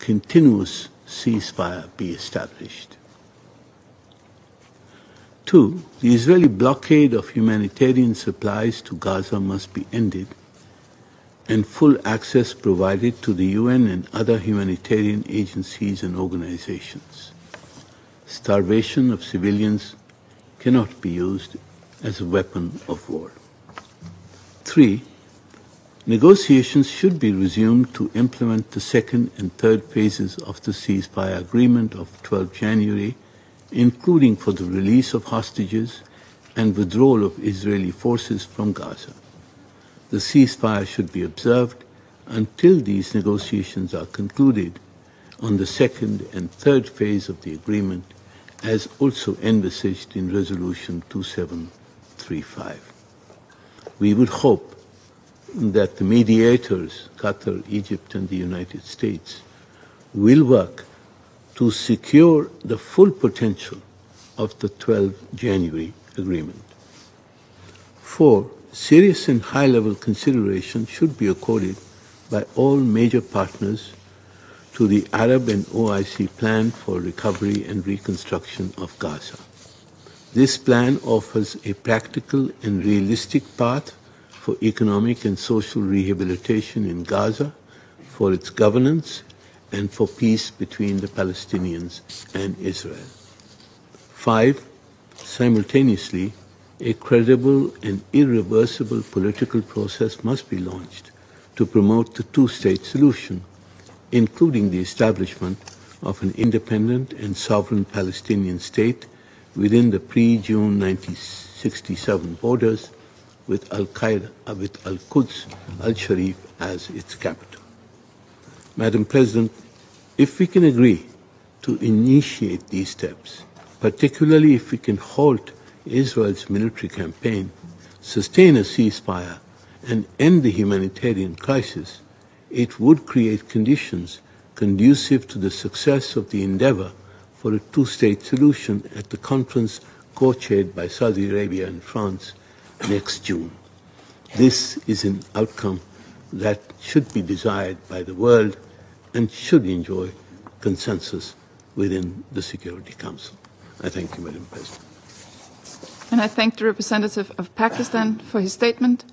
continuous ceasefire be established. 2. The Israeli blockade of humanitarian supplies to Gaza must be ended and full access provided to the UN and other humanitarian agencies and organizations. Starvation of civilians cannot be used as a weapon of war. 3. Negotiations should be resumed to implement the second and third phases of the ceasefire agreement of 12 January, including for the release of hostages and withdrawal of Israeli forces from Gaza. The ceasefire should be observed until these negotiations are concluded on the second and third phase of the agreement, as also envisaged in Resolution 2735. We would hope that the mediators, Qatar, Egypt, and the United States, will work to secure the full potential of the 12 January agreement. 4. Serious and high-level consideration should be accorded by all major partners to the Arab and OIC plan for recovery and reconstruction of Gaza. This plan offers a practical and realistic path for economic and social rehabilitation in Gaza, for its governance, and for peace between the Palestinians and Israel. 5. Simultaneously, a credible and irreversible political process must be launched to promote the two-state solution, including the establishment of an independent and sovereign Palestinian state within the pre-June 1967 borders, with Al-Quds al-Sharif as its capital. Madam President, if we can agree to initiate these steps, particularly if we can halt Israel's military campaign, sustain a ceasefire, and end the humanitarian crisis, it would create conditions conducive to the success of the endeavor for a two-state solution at the conference co-chaired by Saudi Arabia and France next June. This is an outcome that should be desired by the world and should enjoy consensus within the Security Council. I thank you, Madam President. And I thank the representative of Pakistan for his statement.